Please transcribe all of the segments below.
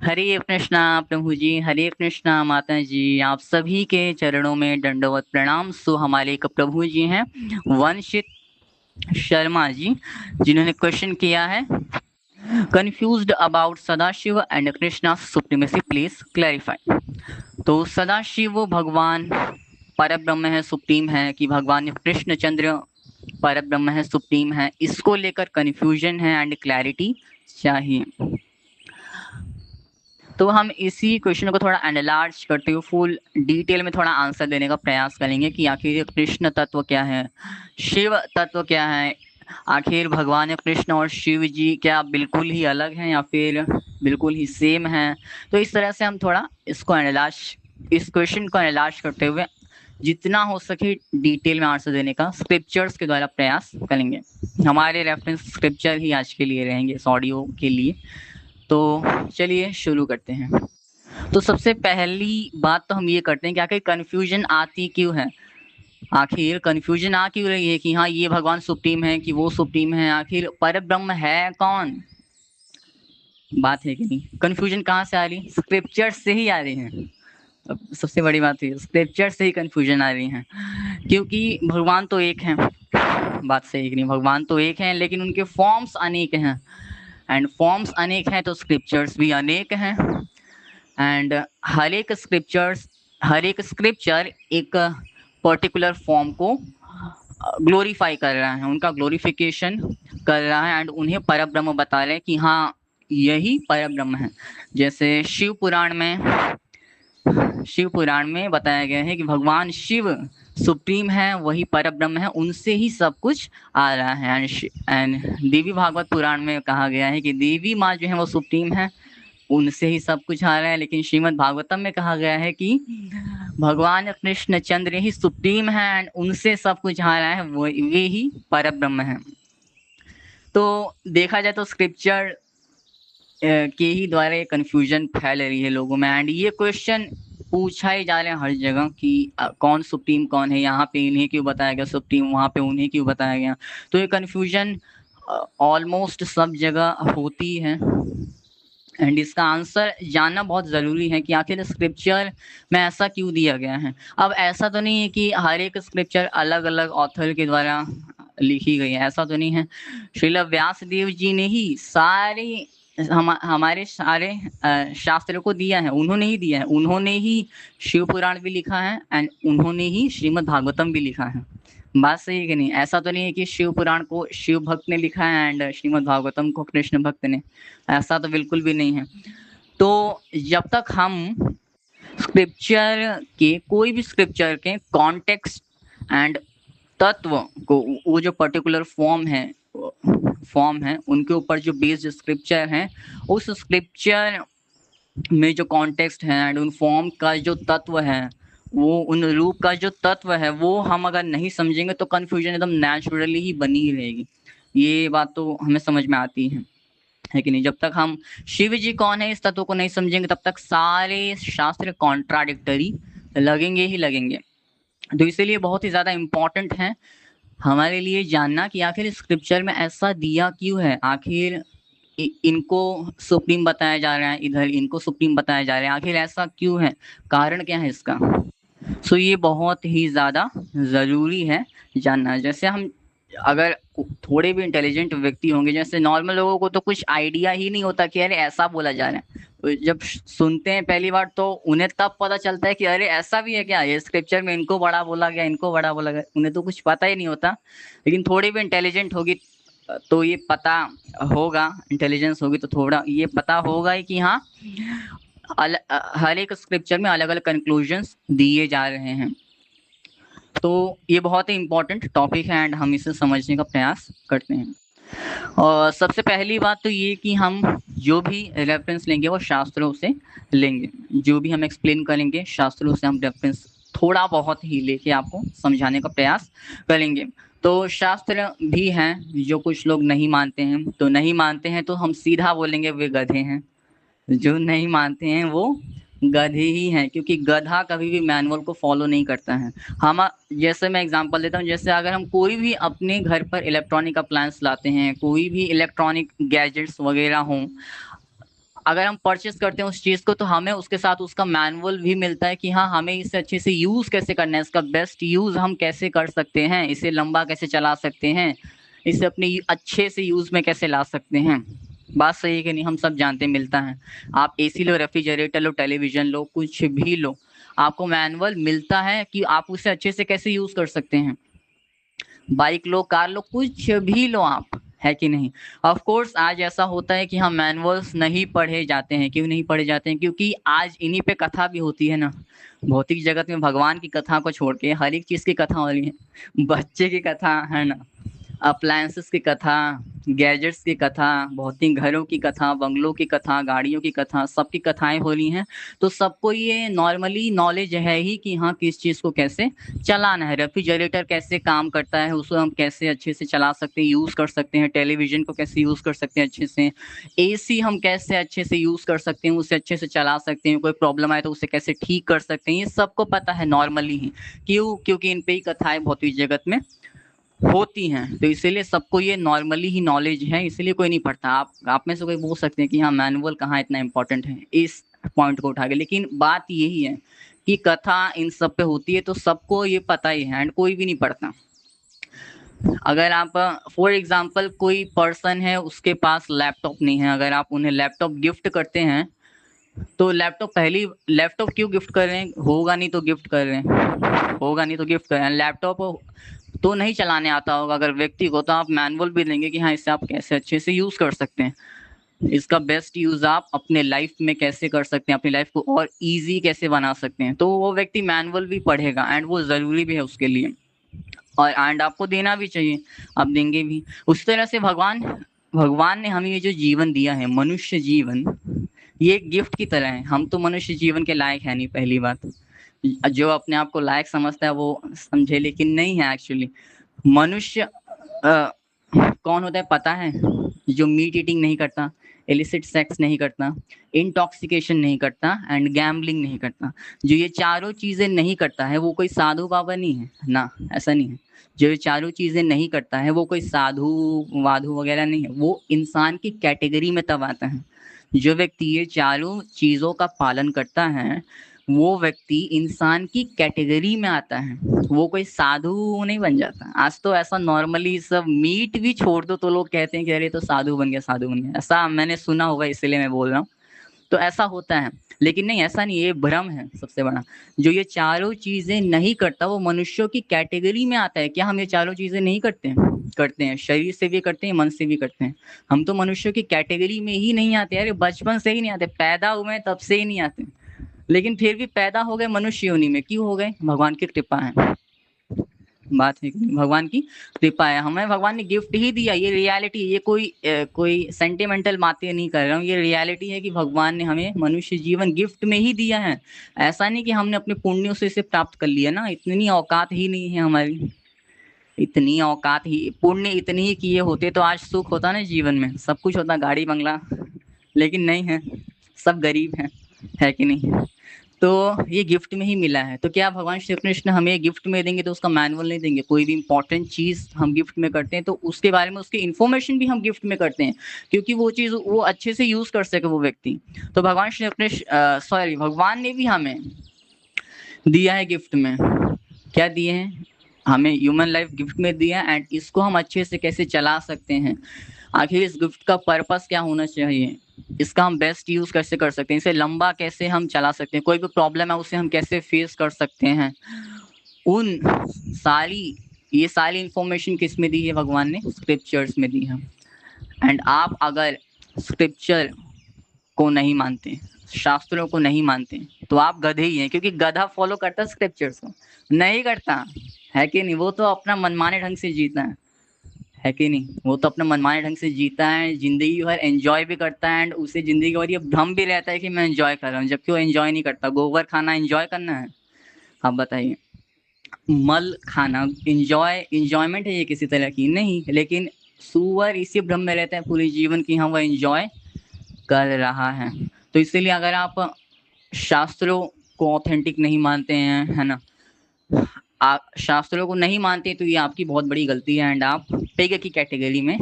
हरे कृष्णा प्रभु जी, हरे कृष्णा माता जी। आप सभी के चरणों में दंडवत प्रणाम। सो हमारे एक प्रभु जी हैं वंशित शर्मा जी, जिन्होंने क्वेश्चन किया है, confused about Sadashiv and Krishna supremacy, please clarify. तो सदाशिव भगवान परब्रह्म है, सुप्रीम है, कि भगवान कृष्णचंद्र परब्रह्म है, सुप्रीम है, इसको लेकर कंफ्यूजन है एंड क्लैरिटी चाहिए। तो हम इसी क्वेश्चन को थोड़ा एनालाइज करते हुए फुल डिटेल में थोड़ा आंसर देने का प्रयास करेंगे कि आखिर कृष्ण तत्व क्या है, शिव तत्व क्या है, आखिर भगवान कृष्ण और शिव जी क्या बिल्कुल ही अलग हैं या फिर बिल्कुल ही सेम हैं। तो इस तरह से हम थोड़ा इस क्वेश्चन को एनालाइज करते हुए जितना हो सके डिटेल में आंसर देने का स्क्रिप्चर्स के द्वारा प्रयास करेंगे। हमारे रेफरेंस स्क्रिप्चर ही आज के लिए रहेंगे इस ऑडियो के लिए। तो चलिए शुरू करते हैं। तो सबसे पहली बात तो हम ये करते हैं कि आखिर कन्फ्यूजन आती क्यों है, आखिर कन्फ्यूजन आ क्यों रही है कि हाँ ये भगवान सुप्रीम है कि वो सुप्रीम है, आखिर परब्रह्म है कौन। बात है कि नहीं, कन्फ्यूजन कहाँ से आ रही, स्क्रिप्चर से ही आ रही है। अब सबसे बड़ी बात है स्क्रिप्चर से ही कन्फ्यूजन आ रही है, क्योंकि भगवान तो एक है। बात सही कि नहीं, भगवान तो एक है लेकिन उनके फॉर्म्स अनेक हैं, एंड फॉर्म्स अनेक हैं तो स्क्रिप्चर्स भी अनेक हैं। एंड हर एक स्क्रिप्चर एक पर्टिकुलर फॉर्म को ग्लोरीफाई कर रहा है, उनका ग्लोरिफिकेशन कर रहा है एंड उन्हें परब्रह्म बता रहे हैं कि हाँ यही परब्रह्म है। जैसे शिव पुराण में बताया गया है कि भगवान शिव सुप्रीम है, वही परब्रह्म है, उनसे ही सब कुछ आ रहा है। एंड देवी भागवत पुराण में कहा गया है कि देवी माँ जो है वो सुप्रीम है, उनसे ही सब कुछ आ रहा है। लेकिन श्रीमद् भागवतम में कहा गया है कि भगवान कृष्ण चंद्र ही सुप्रीम है एंड उनसे सब कुछ आ रहा है, वो वे ही परब्रह्म है। तो देखा जाए तो स्क्रिप्चर के ही द्वारा ये कन्फ्यूजन फैल रही है लोगों में, एंड ये क्वेश्चन पूछा ही जा रहे हैं हर जगह कि कौन सुप्रीम कौन है, यहाँ पे इन्हें क्यों बताया गया सुप्रीम, वहाँ पे उन्हें क्यों बताया गया। तो ये कन्फ्यूजन ऑलमोस्ट सब जगह होती है एंड इसका आंसर जानना बहुत ज़रूरी है कि आखिर स्क्रिप्चर में ऐसा क्यों दिया गया है। अब ऐसा तो नहीं है कि हर एक स्क्रिप्चर अलग अलग ऑथर के द्वारा लिखी गई है, ऐसा तो नहीं है। श्रील व्यास देव जी ने ही हमारे सारे शास्त्रों को दिया है, उन्होंने ही दिया है, उन्होंने ही शिव पुराण भी लिखा है एंड उन्होंने ही श्रीमद् भागवतम भी लिखा है। बात सही है कि नहीं, ऐसा तो नहीं है कि शिव पुराण को शिव भक्त ने लिखा है एंड श्रीमद् भागवतम को कृष्ण भक्त ने, ऐसा तो बिल्कुल भी नहीं है। तो जब तक हम कोई भी स्क्रिप्चर के कॉन्टेक्स्ट एंड तत्व को, वो जो पर्टिकुलर फॉर्म है उनके ऊपर जो बेस्ड स्क्रिप्चर है, उस स्क्रिप्चर में जो कॉन्टेक्स्ट है एंड उन फॉर्म का जो तत्व है, वो उन रूप का जो तत्व है, वो हम अगर नहीं समझेंगे तो कन्फ्यूजन एकदम नेचुरली ही बनी ही रहेगी। ये बात तो हमें समझ में आती है कि नहीं। जब तक हम शिव जी कौन है इस तत्व को नहीं समझेंगे तब तक सारे शास्त्र कॉन्ट्राडिक्टरी लगेंगे ही लगेंगे। तो इसीलिए बहुत ही ज़्यादा इम्पोर्टेंट है हमारे लिए जानना कि आखिर स्क्रिप्चर में ऐसा दिया क्यों है, आखिर इनको सुप्रीम बताया जा रहा है, इधर इनको सुप्रीम बताया जा रहा है, आखिर ऐसा क्यों है, कारण क्या है इसका। सो ये बहुत ही ज़्यादा ज़रूरी है जानना। जैसे हम अगर थोड़े भी इंटेलिजेंट व्यक्ति होंगे, जैसे नॉर्मल लोगों को तो कुछ आइडिया ही नहीं होता कि अरे ऐसा बोला जा रहा है। तो जब सुनते हैं पहली बार तो उन्हें तब पता चलता है कि अरे ऐसा भी है क्या, ये स्क्रिप्चर में इनको बड़ा बोला गया, इनको बड़ा बोला गया, उन्हें तो कुछ पता ही नहीं होता। लेकिन थोड़ी भी इंटेलिजेंट होगी तो ये पता होगा, इंटेलिजेंस होगी तो थोड़ा ये पता होगा ही कि हाँ हर एक स्क्रिप्चर में अलग अलग कंक्लूजन्स दिए जा रहे हैं। तो ये बहुत ही इम्पोर्टेंट टॉपिक है एंड हम इसे समझने का प्रयास करते हैं। और सबसे पहली बात तो ये कि हम जो भी रेफरेंस लेंगे वो शास्त्रों से लेंगे, जो भी हम एक्सप्लेन करेंगे शास्त्रों से हम रेफरेंस थोड़ा बहुत ही लेके आपको समझाने का प्रयास करेंगे। तो शास्त्र भी हैं, जो कुछ लोग नहीं मानते हैं तो नहीं मानते हैं, तो हम सीधा बोलेंगे वे गधे हैं। जो नहीं मानते हैं वो गधे ही हैं, क्योंकि गधा कभी भी मैनुअल को फॉलो नहीं करता है। हम जैसे मैं एग्जांपल देता हूँ, जैसे अगर हम कोई भी अपने घर पर इलेक्ट्रॉनिक अप्लायंस लाते हैं, कोई भी इलेक्ट्रॉनिक गैजेट्स वगैरह हों, अगर हम परचेस करते हैं उस चीज को तो हमें उसके साथ उसका मैनुअल भी मिलता है कि हाँ हमें इसे अच्छे से यूज कैसे करना है, इसका बेस्ट यूज हम कैसे कर सकते हैं, इसे लंबा कैसे चला सकते हैं, इसे अपने अच्छे से यूज में कैसे ला सकते हैं। बात सही है कि नहीं, हम सब जानते हैं मिलता है। आप एसी लो, रेफ्रिजरेटर लो, टेलीविजन लो, कुछ भी लो, आपको मैनुअल मिलता है कि आप उसे अच्छे से कैसे यूज कर सकते हैं। बाइक लो, कार लो, कुछ भी लो आप, है कि नहीं। ऑफ कोर्स आज ऐसा होता है कि हम मैनुअल्स नहीं पढ़े जाते हैं। क्यों नहीं पढ़े जाते हैं? क्योंकि आज इन्हीं पे कथा भी होती है ना। भौतिक जगत में भगवान की कथा को छोड़ के हर एक चीज की कथा हो रही है। बच्चे की कथा है ना, अप्लायंसेस की कथा, गैजेट्स की कथा, भौतिक घरों की कथा, बंगलों की कथा, गाड़ियों की कथा, सबकी कथाएं हो रही हैं। तो सबको ये नॉर्मली नॉलेज है ही कि हाँ किस चीज़ को कैसे चलाना है। रेफ्रिजरेटर कैसे काम करता है, उसको हम कैसे अच्छे से चला सकते हैं, यूज़ कर सकते हैं। टेलीविजन को कैसे यूज़ कर सकते हैं अच्छे से। एसी हम कैसे अच्छे से यूज़ कर सकते हैं, उसे अच्छे से चला सकते हैं। कोई प्रॉब्लम आए तो उसे कैसे ठीक कर सकते हैं, ये सबको पता है नॉर्मली ही। क्यों? क्योंकि इन पे ही कथाएं भौतिक जगत में होती हैं। तो इसीलिए सबको ये नॉर्मली ही नॉलेज है, इसलिए कोई नहीं पढ़ता। आप में से कोई बोल सकते हैं कि हाँ मैनुअल कहाँ इतना इम्पोर्टेंट है इस पॉइंट को उठा के, लेकिन बात यही है कि कथा इन सब पे होती है तो सबको ये पता ही है एंड कोई भी नहीं पढ़ता। अगर आप फॉर एग्जांपल कोई पर्सन है उसके पास लैपटॉप नहीं है, अगर आप उन्हें लैपटॉप गिफ्ट करते हैं तो लैपटॉप क्यों गिफ्ट कर रहे हैं? होगा नहीं तो गिफ्ट कर रहे हैं, होगा नहीं तो गिफ्ट कर रहे हैं। लैपटॉप तो नहीं चलाने आता होगा अगर व्यक्ति को, तो आप मैनुअल भी देंगे कि हाँ इसे आप कैसे अच्छे से यूज कर सकते हैं, इसका बेस्ट यूज आप अपने लाइफ में कैसे कर सकते हैं, अपनी लाइफ को और इजी कैसे बना सकते हैं। तो वो व्यक्ति मैनुअल भी पढ़ेगा एंड वो जरूरी भी है उसके लिए, और एंड आपको देना भी चाहिए, आप देंगे भी। उस तरह से भगवान ने हमें ये जो जीवन दिया है, मनुष्य जीवन, ये एक गिफ्ट की तरह है। हम तो मनुष्य जीवन के लायक है नहीं, पहली बात। जो अपने आप को लायक समझता है वो समझे, लेकिन नहीं है एक्चुअली। मनुष्य कौन होता है पता है? जो मीट ईटिंग नहीं करता, इलिसिट सेक्स नहीं करता, इंटॉक्सिकेशन नहीं करता एंड गैम्बलिंग नहीं करता। जो ये चारों चीजें नहीं करता है वो कोई साधु बाबा नहीं है ना, ऐसा नहीं है। जो ये चारों चीजें नहीं करता है वो कोई साधु वाधु वगैरह नहीं है, वो इंसान की कैटेगरी में तब आता है। जो व्यक्ति ये चारों चीजों का पालन करता है वो व्यक्ति इंसान की कैटेगरी में आता है, वो कोई साधु नहीं बन जाता। आज तो ऐसा नॉर्मली सब मीट भी छोड़ दो तो लोग कहते हैं कि अरे तो साधु बन गया, साधु बन गया, ऐसा मैंने सुना होगा इसलिए मैं बोल रहा हूँ। तो ऐसा होता है, लेकिन नहीं, ऐसा नहीं, ये भ्रम है सबसे बड़ा। जो ये चारों चीजें नहीं करता वो मनुष्यों की कैटेगरी में आता है। क्या हम ये चारों चीजें नहीं करते हैं? करते हैं, शरीर से भी करते हैं, मन से भी करते हैं। हम तो मनुष्यों की कैटेगरी में ही नहीं आते। अरे बचपन से ही नहीं आते, पैदा हुए तब से ही नहीं आते, लेकिन फिर भी पैदा हो गए मनुष्य योनि में। क्यों हो गए? भगवान की कृपा है। बात है कि नहीं? भगवान की कृपा है, हमें भगवान ने गिफ्ट ही दिया, ये रियलिटी। ये कोई सेंटिमेंटल बातें नहीं कर रहा हूँ, ये रियलिटी है कि भगवान ने हमें मनुष्य जीवन गिफ्ट में ही दिया है। ऐसा नहीं कि हमने अपने पुण्यों से इसे प्राप्त कर लिया ना, इतनी औकात ही नहीं है हमारी। इतनी औकात ही, पुण्य इतनी ही किए होते तो आज सुख होता ना जीवन में, सब कुछ होता, गाड़ी बंगला, लेकिन नहीं है, सब गरीब है कि नहीं। तो ये गिफ्ट में ही मिला है। तो क्या भगवान श्री कृष्ण हमें गिफ्ट में देंगे तो उसका मैनुअल नहीं देंगे? कोई भी इंपॉर्टेंट चीज हम गिफ्ट में करते हैं तो उसके बारे में उसकी इन्फॉर्मेशन भी हम गिफ्ट में करते हैं, क्योंकि वो चीज वो अच्छे से यूज कर सके वो व्यक्ति। तो भगवान श्री कृष्ण सॉरी भगवान ने भी हमें दिया है गिफ्ट में। क्या दिए हैं? हमें ह्यूमन लाइफ गिफ्ट में दिया है एंड इसको हम अच्छे से कैसे चला सकते हैं, आखिर इस गिफ्ट का पर्पस क्या होना चाहिए, इसका हम बेस्ट यूज कैसे कर सकते हैं, इसे लंबा कैसे हम चला सकते हैं, कोई भी प्रॉब्लम है उसे हम कैसे फेस कर सकते हैं, उन सारी ये सारी इंफॉर्मेशन किस में दी है? भगवान ने स्क्रिप्चर्स में दी है। एंड आप अगर स्क्रिप्चर को नहीं मानते, शास्त्रों को नहीं मानते, तो आप गधे ही हैं, क्योंकि गधा फॉलो करता है स्क्रिप्चर्स को? नहीं करता, है कि नहीं। वो तो अपना मनमाने ढंग से जीता है कि नहीं। वो तो अपना मनमाने ढंग से जीता है, जिंदगी भर एंजॉय भी करता है एंड उसे जिंदगी भर ये भ्रम भी रहता है कि मैं एंजॉय कर रहा हूँ, जबकि वो एंजॉय नहीं करता। गोबर खाना एंजॉय करना है? आप बताइए। मल खाना इंजॉयमेंट है ये किसी तरह की? नहीं। लेकिन सुअर इसी भ्रम में रहता है पूरे जीवन की हाँ वो एंजॉय कर रहा है। तो इसीलिए अगर आप शास्त्रों को ऑथेंटिक नहीं मानते हैं, है ना, आप शास्त्रों को नहीं मानते, तो ये आपकी बहुत बड़ी गलती है एंड आप पेग की कैटेगरी में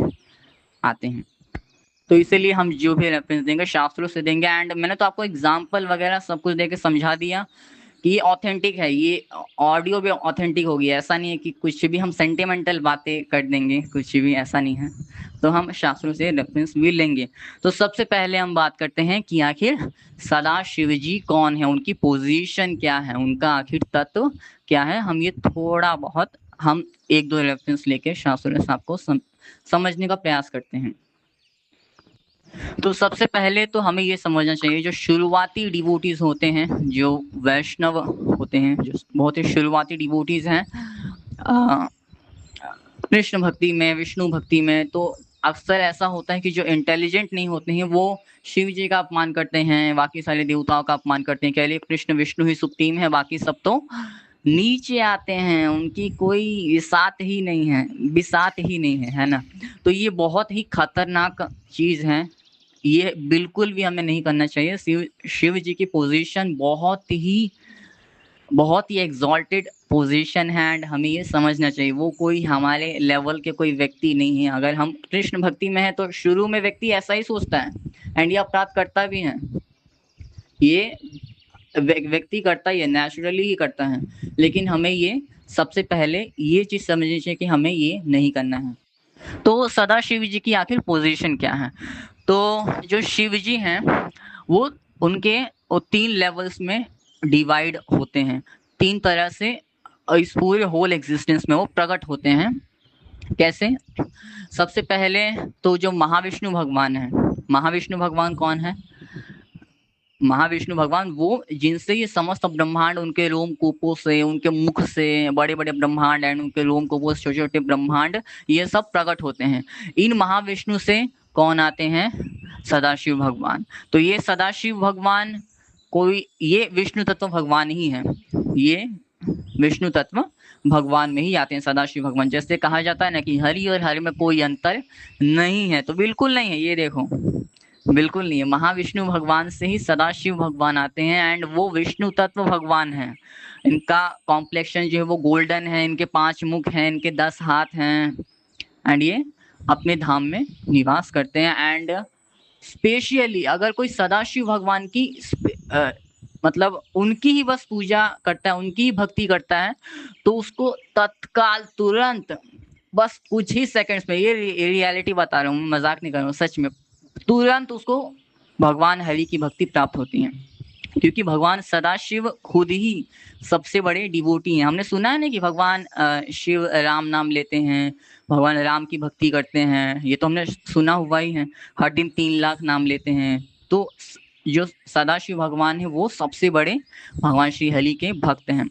आते हैं। तो इसीलिए हम जो भी रेफरेंस देंगे शास्त्रों से देंगे। एंड मैंने तो आपको एग्जाम्पल वगैरह सब कुछ देके समझा दिया कि ये ऑथेंटिक है, ये ऑडियो भी ऑथेंटिक होगी। ऐसा नहीं है कि कुछ भी हम सेंटिमेंटल बातें कर देंगे, कुछ भी ऐसा नहीं है। तो हम शास्त्रों से रेफरेंस भी लेंगे। तो सबसे पहले हम बात करते हैं कि आखिर सदाशिव जी कौन है, उनकी पोजीशन क्या है, उनका आखिर तत्व क्या है। हम ये थोड़ा बहुत हम एक दो रेफरेंस लेके शास्त्रों से आपको समझने का प्रयास करते हैं। तो सबसे पहले तो हमें ये समझना चाहिए, जो शुरुआती डिवोटीज होते हैं, जो वैष्णव होते हैं, जो बहुत ही शुरुआती डिवोटीज हैं कृष्ण भक्ति में, विष्णु भक्ति में, तो अक्सर ऐसा होता है कि जो इंटेलिजेंट नहीं होते हैं वो शिव जी का अपमान करते हैं, बाकी सारे देवताओं का अपमान करते हैं, कह लिए कृष्ण विष्णु ही सुप्रीम है, बाकी सब तो नीचे आते हैं, उनकी कोई बिसात ही नहीं है, बिसात ही नहीं है ना। तो ये बहुत ही खतरनाक चीज है, ये बिल्कुल भी हमें नहीं करना चाहिए। शिव जी की पोजीशन बहुत ही एग्जॉल्टेड पोजीशन है एंड हमें ये समझना चाहिए वो कोई हमारे लेवल के कोई व्यक्ति नहीं है। अगर हम कृष्ण भक्ति में है तो शुरू में व्यक्ति ऐसा ही सोचता है एंड ये अपराध करता भी है, ये व्यक्ति करता ही है, नेचुरली ही करता है। लेकिन हमें ये सबसे पहले ये चीज समझनी चाहिए कि हमें ये नहीं करना है। तो सदाशिव जी की आखिर पोजीशन क्या है? तो जो शिव जी हैं वो उनके वो 3 लेवल्स में डिवाइड होते हैं, 3 तरह से इस पूरे होल एग्जिस्टेंस में वो प्रकट होते हैं। कैसे? सबसे पहले तो जो महाविष्णु भगवान है, महाविष्णु भगवान कौन है? महाविष्णु भगवान वो जिनसे ये समस्त ब्रह्मांड, उनके रोमकूपों से, उनके मुख से बड़े बड़े ब्रह्मांड एंड उनके रोमकूपों से छोटे छोटे ब्रह्मांड ये सब प्रकट होते हैं। इन महाविष्णु से कौन आते हैं? सदाशिव भगवान। तो ये सदाशिव भगवान कोई, ये विष्णु तत्व भगवान ही है, ये विष्णु तत्व भगवान में ही आते हैं सदाशिव भगवान। जैसे कहा जाता है ना कि हरि और हरि में कोई अंतर नहीं है, तो बिल्कुल नहीं है, ये देखो बिल्कुल नहीं है। महाविष्णु भगवान से ही सदाशिव भगवान आते हैं एंड वो विष्णु तत्व भगवान है। इनका कॉम्प्लेक्शन जो है वो गोल्डन है, इनके 5 मुख हैं, इनके 10 हाथ हैं एंड ये अपने धाम में निवास करते हैं। एंड स्पेशली अगर कोई सदाशिव भगवान की मतलब उनकी ही बस पूजा करता है, उनकी ही भक्ति करता है, तो उसको तत्काल तुरंत बस कुछ ही सेकंड्स में, ये रियलिटी बता रहा हूँ, मजाक नहीं कर रहा हूँ, सच में तुरंत उसको भगवान हरि की भक्ति प्राप्त होती है। क्योंकि भगवान सदाशिव खुद ही सबसे बड़े डिवोटी हैं। हमने सुना है ना कि भगवान शिव राम नाम लेते हैं, भगवान राम की भक्ति करते हैं, ये तो हमने सुना हुआ ही है, हर दिन 3 लाख नाम लेते हैं। तो जो सदाशिव भगवान है वो सबसे बड़े भगवान श्री हरि के भक्त हैं।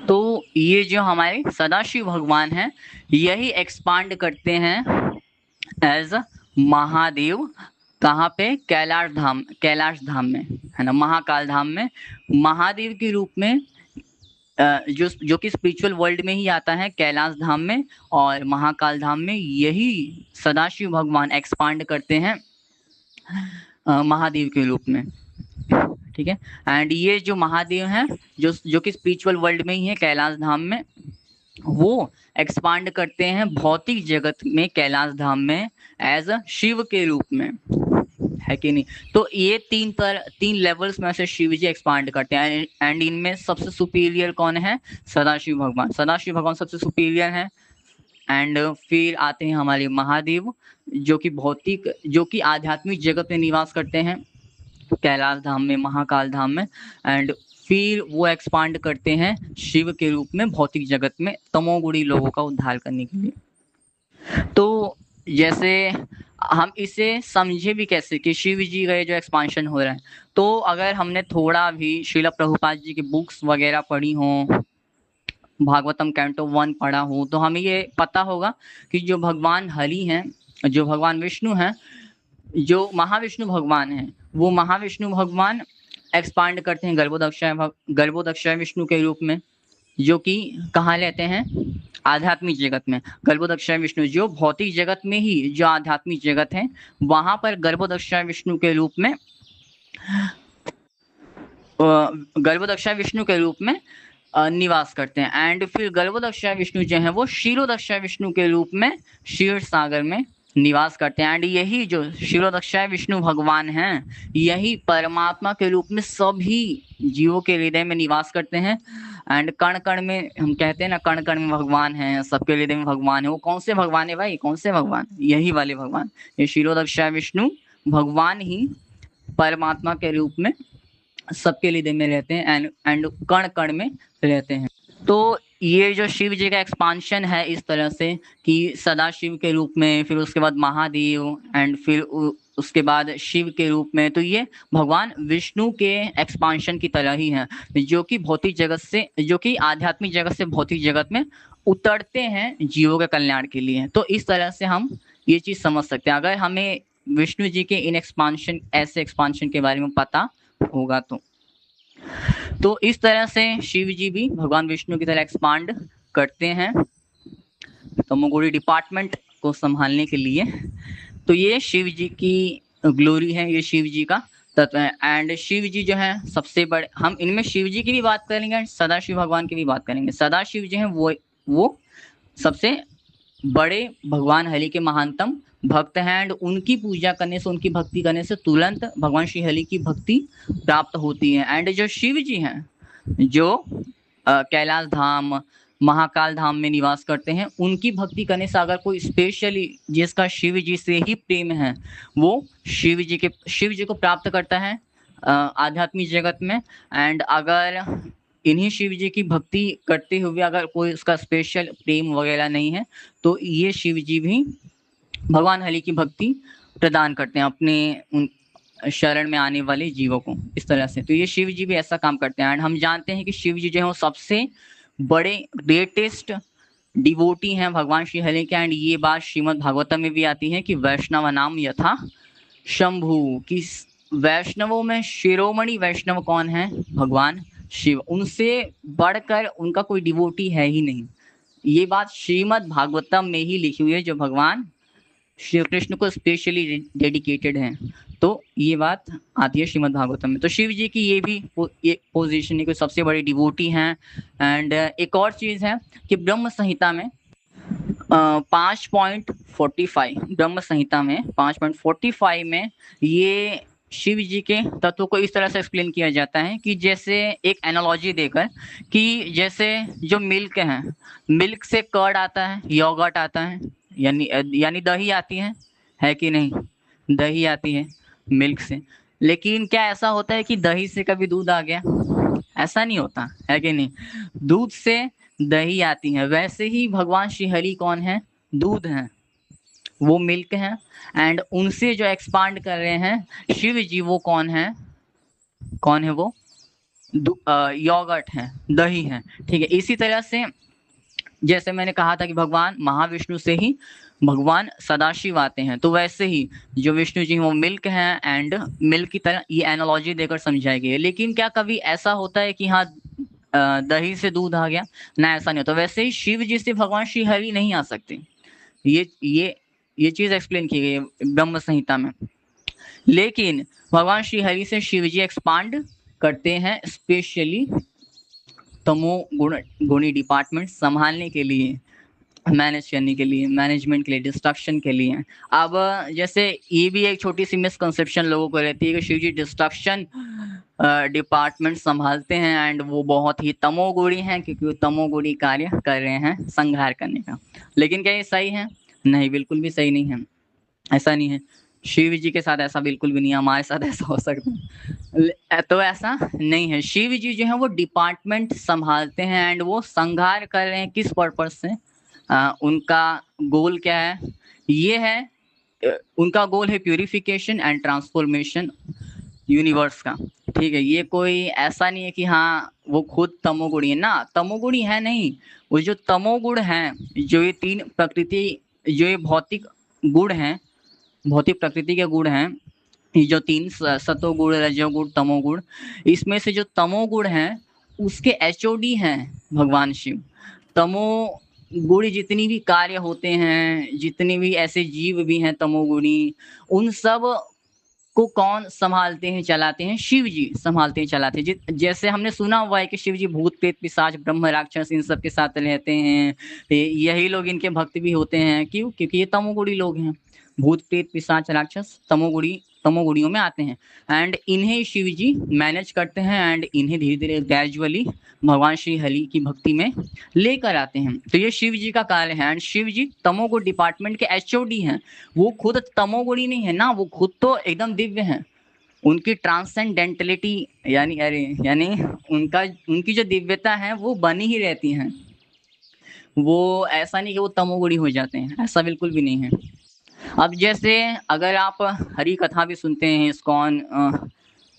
तो ये जो हमारे सदाशिव भगवान हैं यही एक्सपांड करते हैं एज महादेव। कहाँ पे? कैलाश धाम में, है ना, महाकाल धाम में महादेव के रूप में, जो कि स्पिरिचुअल वर्ल्ड में ही आता है, कैलाश धाम में और महाकाल धाम में यही सदाशिव भगवान एक्सपांड करते हैं महादेव के रूप में। ठीक है। एंड ये जो महादेव हैं जो कि स्पिरिचुअल वर्ल्ड में ही है कैलाश धाम में, वो एक्सपांड करते हैं भौतिक जगत में कैलाश धाम में एज अ शिव के रूप में, है कि नहीं? तो ये 3 लेवल्स में से शिव जी एक्सपांड करते हैं एंड इनमें सबसे सुपीरियर कौन है? सदाशिव भगवान। सदाशिव भगवान सबसे सुपीरियर है। एंड फिर आते हैं हमारे महादेव जो कि आध्यात्मिक जगत में निवास करते हैं कैलाश धाम में, महाकाल धाम में। एंड फिर वो एक्सपांड करते हैं शिव के रूप में भौतिक जगत में तमोगुणी लोगों का उद्धार करने के लिए। तो जैसे हम इसे समझे भी कैसे कि शिव जी का जो एक्सपांशन हो रहा है, तो अगर हमने थोड़ा भी श्रील प्रभुपाद जी की बुक्स वगैरह पढ़ी हो, भागवतम कैंटो 1 पढ़ा हो, तो हमें ये पता होगा कि जो भगवान हरि हैं, जो भगवान विष्णु हैं, जो महाविष्णु भगवान हैं, वो महाविष्णु भगवान एक्सपांड करते हैं गर्भोदक्षाय विष्णु के रूप में, जो कि कहाँ लेते हैं? आध्यात्मिक जगत में। गर्भोदक्षाय विष्णु जो भौतिक जगत में ही जो आध्यात्मिक जगत है वहां पर गर्भोदक्षाय विष्णु के रूप में निवास करते हैं। एंड फिर गर्भोदक्षाय विष्णु जो है वो क्षीरोदक्षाय विष्णु के रूप में क्षीर सागर में निवास करते हैं। एंड यही जो क्षीरोदक्षाय विष्णु भगवान हैं, यही परमात्मा के रूप में सभी जीवों के हृदय में निवास करते हैं। एंड कण कण में, हम कहते हैं ना, कण कण में भगवान है, सबके हृदय में भगवान है। वो कौन से भगवान है भाई? कौन से भगवान? यही वाले भगवान। ये क्षीरोदक्षाय विष्णु भगवान ही परमात्मा के रूप में सबके हृदय में रहते हैं एंड कण कण में रहते हैं। तो ये जो शिव जी का एक्सपांशन है इस तरह से कि सदाशिव के रूप में, फिर उसके बाद महादेव, एंड फिर उसके बाद शिव के रूप में, तो ये भगवान विष्णु के एक्सपांशन की तरह ही है, जो कि भौतिक जगत से, जो कि आध्यात्मिक जगत से भौतिक जगत में उतरते हैं जीवों के कल्याण के लिए। तो इस तरह से हम ये चीज समझ सकते हैं, अगर हमें विष्णु जी के इन एक्सपांशन, ऐसे एक्सपांशन के बारे में पता होगा तो इस तरह से शिव जी भी भगवान विष्णु की तरह एक्सपांड करते हैं तमोगुणी डिपार्टमेंट को संभालने के लिए। तो ये शिव जी की ग्लोरी है, ये शिव जी का तत्व है। एंड शिव जी जो है सबसे बड़े, हम इनमें शिव जी की भी बात करेंगे, सदाशिव भगवान की भी बात करेंगे। सदाशिव जो है वो सबसे बड़े भगवान हरि के महानतम भक्त हैं। एंड उनकी पूजा करने से, उनकी भक्ति करने से तुरंत भगवान श्री हरि की भक्ति प्राप्त होती है। एंड जो शिव जी हैं, जो कैलाश धाम, महाकाल धाम में निवास करते हैं, उनकी भक्ति करने से अगर कोई स्पेशली जिसका शिव जी से ही प्रेम है, वो शिव जी को प्राप्त करता है आध्यात्मिक जगत में। एंड अगर इन्हीं शिव जी की भक्ति करते हुए अगर कोई उसका स्पेशल प्रेम वगैरह नहीं है, तो ये शिव जी भी भगवान हरि की भक्ति प्रदान करते हैं अपने उन शरण में आने वाले जीवों को, इस तरह से। तो ये शिव जी भी ऐसा काम करते हैं। एंड हम जानते हैं कि शिव जी जो है वो सबसे बड़े ग्रेटेस्ट डिवोटी हैं भगवान श्री हरि के। एंड ये बात श्रीमद् भागवतम में भी आती है कि वैष्णव नाम यथा शंभु, कि वैष्णवों में शिरोमणि वैष्णव कौन है? भगवान शिव। उनसे बढ़कर उनका कोई डिवोटी है ही नहीं। ये बात श्रीमद् भागवतम में ही लिखी हुई है, जो भगवान श्री कृष्ण को स्पेशली डेडिकेटेड है। तो ये बात आती है श्रीमद् भागवतम में। तो शिव जी की ये भी एक पोजीशन है कि सबसे बड़ी डिवोटी हैं। एंड एक और चीज है कि ब्रह्म संहिता में 5.45, ब्रह्म संहिता में 5.45 में ये शिव जी के तत्व को इस तरह से एक्सप्लेन किया जाता है कि जैसे एक एनालॉजी देकर, कि जैसे जो मिल्क है, मिल्क से कर्ड आता है, योगर्ट आता है, यानी दही आती है कि नहीं? दही आती है मिल्क से। लेकिन क्या ऐसा होता है कि दही से कभी दूध आ गया? ऐसा नहीं होता है कि नहीं? दूध से दही आती है। वैसे ही भगवान श्री हरि कौन है? दूध है, वो मिल्क है। एंड उनसे जो एक्सपांड कर रहे हैं शिव जी, वो कौन है? कौन है वो? योगर्ट है, दही है। ठीक है। इसी तरह से जैसे मैंने कहा था कि भगवान महाविष्णु से ही भगवान सदाशिव आते हैं, तो वैसे ही जो विष्णु जी वो मिल्क हैं, एंड मिल्क की तरह ये एनालॉजी देकर समझाई गई है। लेकिन क्या कभी ऐसा होता है कि हाँ दही से दूध आ गया? ना, ऐसा नहीं होता। वैसे ही शिव जी से भगवान श्री हरि नहीं आ सकते। ये चीज एक्सप्लेन की गई है ब्रह्म संहिता में। लेकिन भगवान श्री हरि से शिव जी एक्सपांड करते हैं स्पेशली गुणी डिपार्टमेंट संभालने के लिए, मैनेज करने के लिए, मैनेजमेंट के लिए, डिस्ट्रक्शन के लिए। अब जैसे ये भी एक छोटी सी मिसकंसेप्शन लोगों को रहती है कि शिव जी डिस्ट्रक्शन डिपार्टमेंट संभालते हैं एंड वो बहुत ही तमोगुणी हैं, क्योंकि वो तमोगुणी कार्य कर रहे हैं संहार करने का। लेकिन क्या ये सही है? नहीं, बिल्कुल भी सही नहीं है। ऐसा नहीं है। शिव जी के साथ ऐसा बिल्कुल भी नहीं है, हमारे साथ ऐसा हो सकता है तो ऐसा नहीं है। शिव जी जो है वो डिपार्टमेंट संभालते हैं एंड वो संहार कर रहे हैं। किस पर्पज से? उनका गोल क्या है? ये है, उनका गोल है प्यूरिफिकेशन एंड ट्रांसफॉर्मेशन यूनिवर्स का। ठीक है। ये कोई ऐसा नहीं है कि हाँ वो खुद तमोगुणी है ना, तमोगुणी है नहीं। वो जो तमोगुण हैं, जो ये तीन प्रकृति, जो ये भौतिक गुण हैं, भौतिक प्रकृति के गुण हैं, ये जो तीन सतोगुण, रजोगुण, तमोगुण, इसमें से जो तमोगुण हैं उसके एचओडी हैं भगवान शिव। तमोगुणी जितनी भी कार्य होते हैं, जितने भी ऐसे जीव भी हैं तमोगुणी, उन सब को कौन संभालते हैं, चलाते हैं? शिव जी संभालते हैं, चलाते हैं। जैसे हमने सुना हुआ है कि शिव जी भूत प्रेत पिशाच ब्रह्म राक्षस इन सब के साथ रहते हैं। यही लोग इनके भक्त भी होते हैं। क्यों? क्योंकि ये तमोगुणी लोग हैं। भूत प्रेत पिशाच राक्षस तमोगुणियों में आते हैं एंड इन्हें शिव जी मैनेज करते हैं एंड इन्हें धीरे धीरे ग्रेजुअली भगवान श्री हरि की भक्ति में लेकर आते हैं। तो ये शिव जी का कार्य है एंड शिव जी तमोगुण डिपार्टमेंट के एचओडी हैं। वो खुद तमोगुणी नहीं है ना, वो खुद तो एकदम दिव्य हैं। उनकी ट्रांसेंडेंटलिटी यानी उनकी जो दिव्यता है वो बनी ही रहती है। वो ऐसा नहीं कि वो तमोगुणी हो जाते हैं, ऐसा बिल्कुल भी नहीं है। अब जैसे अगर आप हरि कथा भी सुनते हैं इस्कॉन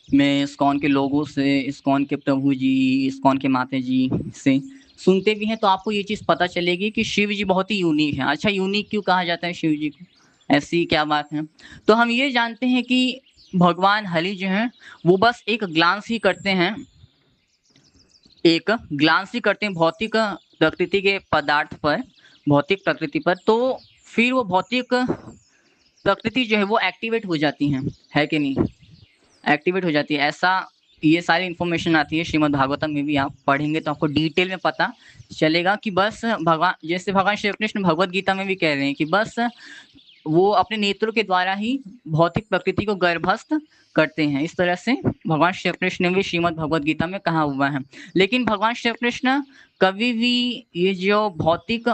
में, इस्कॉन के लोगों से, इस्कॉन के प्रभु जी, इस्कॉन के माता जी से सुनते भी हैं तो आपको ये चीज़ पता चलेगी कि शिव जी बहुत ही यूनिक है। अच्छा, यूनिक क्यों कहा जाता है शिव जी को, ऐसी क्या बात है? तो हम ये जानते हैं कि भगवान हरि जो हैं वो बस एक ग्लांस ही करते हैं, एक ग्लांस ही करते हैं भौतिक प्रकृति के पदार्थ पर, भौतिक प्रकृति पर, तो फिर वो भौतिक प्रकृति जो है वो एक्टिवेट हो जाती है कि नहीं? एक्टिवेट हो जाती है। ऐसा ये सारी इन्फॉर्मेशन आती है श्रीमद् भागवतम में भी, आप पढ़ेंगे तो आपको डिटेल में पता चलेगा कि बस भगवान, जैसे भगवान श्री कृष्ण भगवत गीता में भी कह रहे हैं कि बस वो अपने नेत्रों के द्वारा ही भौतिक प्रकृति को गर्भस्थ करते हैं। इस तरह से भगवान श्री कृष्ण ने भी श्रीमद् भगवत गीता में कहा हुआ है। लेकिन भगवान श्री कृष्ण कभी भी ये जो भौतिक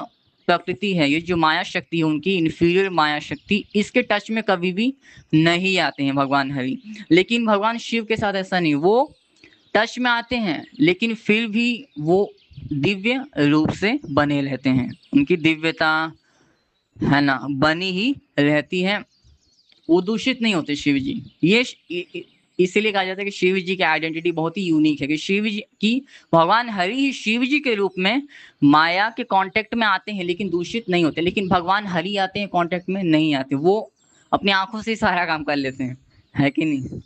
प्रकृति है, ये जो माया शक्ति है उनकी, इन्फीरियर माया शक्ति, इसके टच में कभी भी नहीं आते हैं भगवान हरि। लेकिन भगवान शिव के साथ ऐसा नहीं, वो टच में आते हैं लेकिन फिर भी वो दिव्य रूप से बने रहते हैं। उनकी दिव्यता है ना बनी ही रहती है, वो दूषित नहीं होते शिव जी। ये इसीलिए कहा जाता है कि शिव जी की आइडेंटिटी बहुत ही यूनिक है कि शिव जी की, भगवान हरि ही शिव जी के रूप में माया के कांटेक्ट में आते हैं लेकिन दूषित नहीं होते। लेकिन भगवान हरि आते हैं कांटेक्ट में नहीं आते, वो अपनी आंखों से सारा काम कर लेते हैं, है कि नहीं?